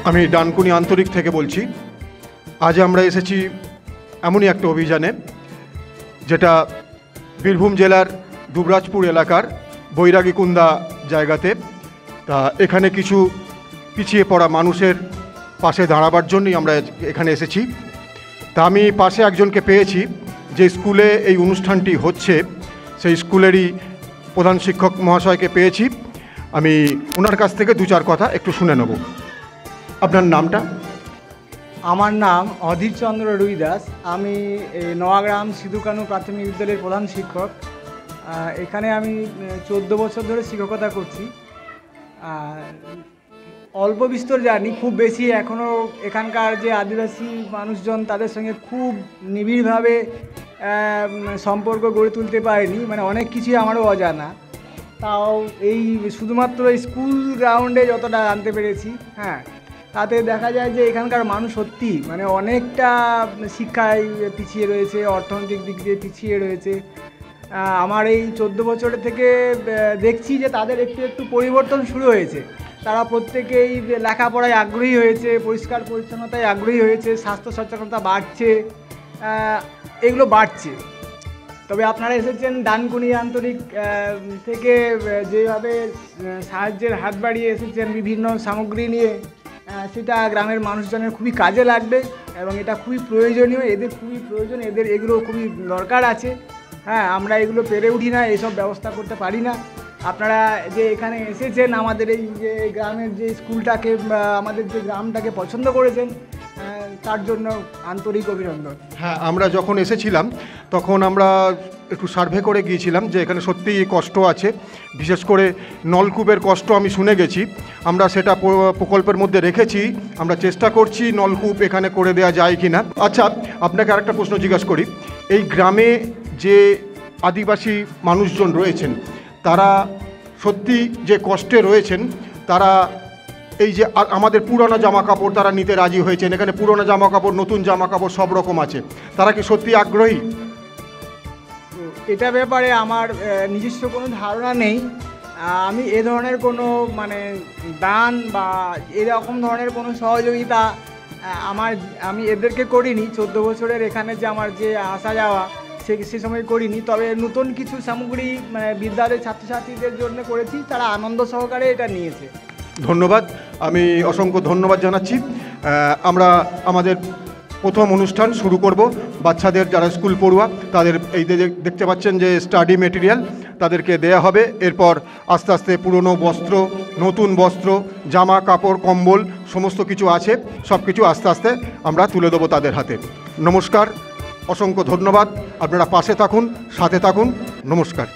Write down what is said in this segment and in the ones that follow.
আমি ডানকুনি আন্তরিক থেকে বলছি। আজ আমরা এসেছি এমনই একটা অভিযানে, যেটা বীরভূম জেলার দুবরাজপুর এলাকার বৈরাগীকুন্দা জায়গাতে। তা এখানে কিছু পিছিয়ে পড়া মানুষের পাশে দাঁড়াবার জন্যই আমরা এখানে এসেছি। তা আমি পাশে একজনকে পেয়েছি, যে স্কুলে এই অনুষ্ঠানটি হচ্ছে সেই স্কুলেরই প্রধান শিক্ষক মহাশয়কে পেয়েছি। আমি ওনার কাছ থেকে দু চার কথা একটু শুনে নেব। আপনার নামটা? আমার নাম অধীর চন্দ্র রুই দাস। আমি নোয়াগ্রাম সিধুকানু প্রাথমিক বিদ্যালয়ের প্রধান শিক্ষক। এখানে আমি 14 বছর ধরে শিক্ষকতা করছি। অল্প বিস্তর জানি, খুব বেশি এখনও এখানকার যে আদিবাসী মানুষজন তাদের সঙ্গে খুব নিবিড়ভাবে সম্পর্ক গড়ে তুলতে পারিনি, মানে অনেক কিছুই আমারও অজানা। তাও এই শুধুমাত্র স্কুল গ্রাউন্ডে যতটা জানতে পেরেছি, হ্যাঁ, তাতে দেখা যায় যে এখানকার মানুষ সত্যি মানে অনেকটা শিক্ষায় পিছিয়ে রয়েছে, অর্থনৈতিক দিক দিয়ে পিছিয়ে রয়েছে। আমার এই 14 বছরের থেকে দেখছি যে তাদের একটু একটু পরিবর্তন শুরু হয়েছে। তারা প্রত্যেকেই লেখাপড়ায় আগ্রহী হয়েছে, পরিষ্কার পরিচ্ছন্নতায় আগ্রহী হয়েছে, স্বাস্থ্য সচেতনতা বাড়ছে, এগুলো বাড়ছে। তবে আপনারা এসেছেন ডানকুনি আন্তরিক থেকে, যেভাবে সাহায্যের হাত বাড়িয়ে এসেছেন বিভিন্ন সামগ্রী নিয়ে, সেটা গ্রামের মানুষজনের খুবই কাজে লাগবে এবং এটা খুবই প্রয়োজনীয়, এদের খুবই প্রয়োজন, এদের এগুলো খুবই দরকার আছে। হ্যাঁ, আমরা এগুলো পেরে উঠি না, এইসব ব্যবস্থা করতে পারি না। আপনারা যে এখানে এসেছেন, আমাদের এই যে গ্রামের যে স্কুলটাকে, আমাদের যে গ্রামটাকে পছন্দ করেছেন, তার জন্য আন্তরিক অভিনন্দন। হ্যাঁ, আমরা যখন এসেছিলাম তখন আমরা একটু সার্ভে করে গিয়েছিলাম যে এখানে সত্যিই কষ্ট আছে, বিশেষ করে নলকূপের কষ্ট আমি শুনে গেছি। আমরা সেটা প্রকল্পের মধ্যে রেখেছি, আমরা চেষ্টা করছি নলকূপ এখানে করে দেওয়া যায় কি না। আচ্ছা, আপনাকে আরেকটা প্রশ্ন জিজ্ঞাসা করি। এই গ্রামে যে আদিবাসী মানুষজন রয়েছেন, তারা সত্যি যে কষ্টে রয়েছেন, তারা এই যে আমাদের পুরনো জামা কাপড় তারা নিতে রাজি হয়েছেন, এখানে পুরনো জামা কাপড়, নতুন জামা কাপড় সব রকম আছে, তারা কি সত্যি আগ্রহী? এটা ব্যাপারে আমার নিজস্ব কোনো ধারণা নেই। আমি এ ধরনের কোনো মানে দান বা এরকম ধরনের কোনো সহযোগিতা আমি এদেরকে করিনি। 14 বছরের এখানে যে আমার যে আসা যাওয়া, সে সময় করিনি। তবে নতুন কিছু সামগ্রী মানে বিদ্যালয়ের ছাত্রছাত্রীদের জন্য করেছি, তারা আনন্দ সহকারে এটা নিয়েছে। ধন্যবাদ, আমি অসংখ্য ধন্যবাদ জানাচ্ছি। আমরা আমাদের প্রথম অনুষ্ঠান শুরু করব। বাচ্চাদের যারা স্কুল পড়ুয়া তাদের এই দেখতে পাচ্ছেন যে স্টাডি মেটেরিয়াল তাদেরকে দেয়া হবে। এরপর আস্তে আস্তে পুরনো বস্ত্র, নতুন বস্ত্র, জামা কাপড়, কম্বল সমস্ত কিছু আছে, সব কিছু আস্তে আস্তে আমরা তুলে দেবো তাদের হাতে। নমস্কার, অসংখ্য ধন্যবাদ। আপনারা পাশে থাকুন, সাথে থাকুন। নমস্কার।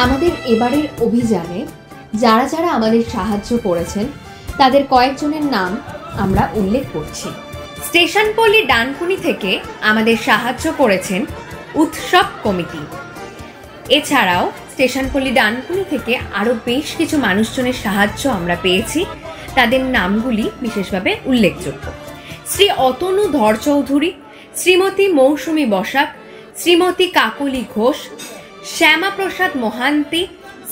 আমাদের এবারের অভিযানে যারা যারা আমাদের সাহায্য করেছেন তাদের কয়েকজনের নাম আমরা উল্লেখ করছি। স্টেশনপল্লী ডানকুনি থেকে আমাদের সাহায্য করেছেন উৎসব কমিটি। এছাড়াও স্টেশনপল্লী ডানকুনি থেকে আরও বেশ কিছু মানুষজনের সাহায্য আমরা পেয়েছি, তাদের নামগুলি বিশেষভাবে উল্লেখযোগ্য। শ্রী অতনু ধর চৌধুরী, শ্রীমতী মৌসুমী বসাক, শ্রীমতী কাকলি ঘোষ, শ্যামাপ্রসাদ মোহান্তি,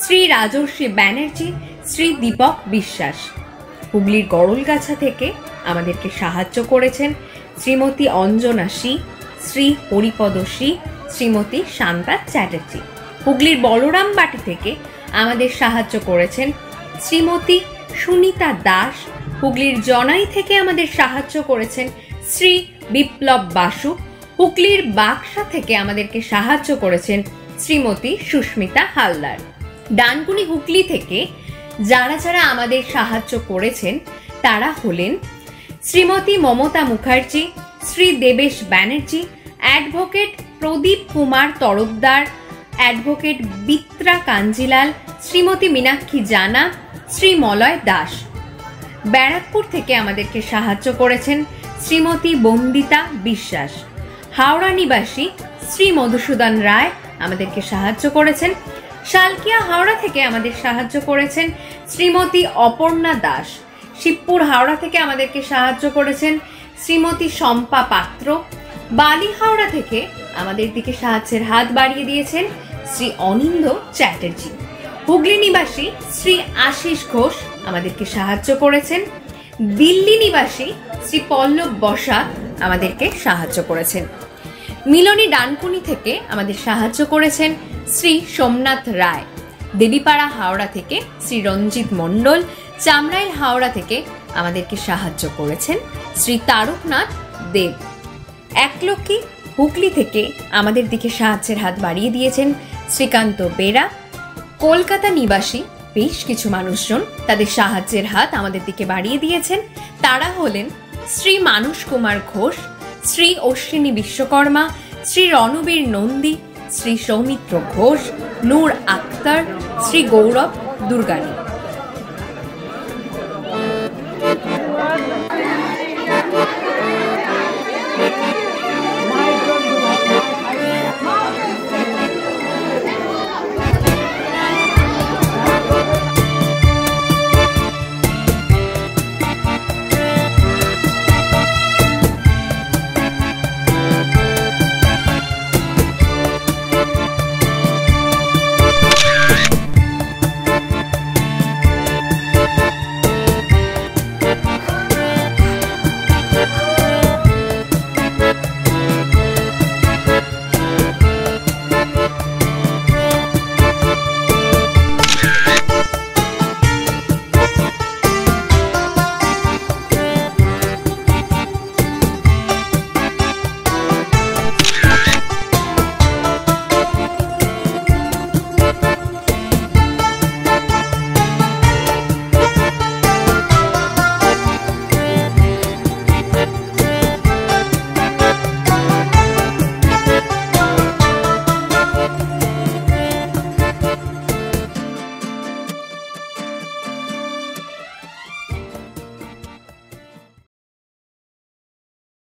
শ্রী রাজর্ষি ব্যানার্জি, শ্রী দীপক বিশ্বাস। হুগলির গড়লগাছা থেকে আমাদেরকে সাহায্য করেছেন শ্রীমতী অঞ্জনা সি, শ্রী হরিপদ সি, শ্রীমতী শান্তা চ্যাটার্জি। হুগলির বলরামবাটি থেকে আমাদের সাহায্য করেছেন শ্রীমতী সুনিতা দাস। হুগলির জনাই থেকে আমাদের সাহায্য করেছেন শ্রী বিপ্লব বাসু। হুগলির বাক্সা থেকে আমাদেরকে সাহায্য করেছেন শ্রীমতী সুস্মিতা হালদার। ডানকুনি হুগলি থেকে যারা যারা আমাদের সাহায্য করেছেন তারা হলেন শ্রীমতী মমতা মুখার্জি, শ্রী দেবেশ ব্যানার্জি, অ্যাডভোকেট প্রদীপ কুমার তরফদার, অ্যাডভোকেট বিত্রা কাঞ্জিলাল, শ্রীমতী মীনাক্ষী জানা, শ্রী মলয় দাস। ব্যারাকপুর থেকে আমাদেরকে সাহায্য করেছেন শ্রীমতী বন্দিতা বিশ্বাস। হাওড়া নিবাসী শ্রী মধুসূদন রায় আমাদেরকে সাহায্য করেছেন। শালকিয়া হাওড়া থেকে আমাদের সাহায্য করেছেন শ্রীমতী অপর্ণা দাস। শিবপুর হাওড়া থেকে আমাদেরকে সাহায্য করেছেন শ্রীমতী শম্পা পাত্র। বালি হাওড়া থেকে আমাদের দিকে সাহায্যের হাত বাড়িয়ে দিয়েছেন শ্রী অনিন্দ চ্যাটার্জি। হুগলি নিবাসী শ্রী আশিস ঘোষ আমাদেরকে সাহায্য করেছেন। দিল্লি নিবাসী শ্রী পল্লব বসাক আমাদেরকে সাহায্য করেছেন। মিলনী ডানকুনি থেকে আমাদের সাহায্য করেছেন শ্রী সোমনাথ রায়। দেবীপাড়া হাওড়া থেকে শ্রী রঞ্জিত মণ্ডল। চামড়াইল হাওড়া থেকে আমাদেরকে সাহায্য করেছেন শ্রী তারকনাথ দেব। একলক্ষী হুগলি থেকে আমাদের দিকে সাহায্যের হাত বাড়িয়ে দিয়েছেন শ্রীকান্ত বেরা। কলকাতা নিবাসী বেশ কিছু মানুষজন তাদের সাহায্যের হাত আমাদের দিকে বাড়িয়ে দিয়েছেন। তারা হলেন শ্রী মানস কুমার ঘোষ, শ্রী অশ্বিনী বিশ্বকর্মা, শ্রী রণবীর নন্দী, শ্রী সৌমিত্র ঘোষ, নূর আক্তার, শ্রী গৌরব দুর্গানী।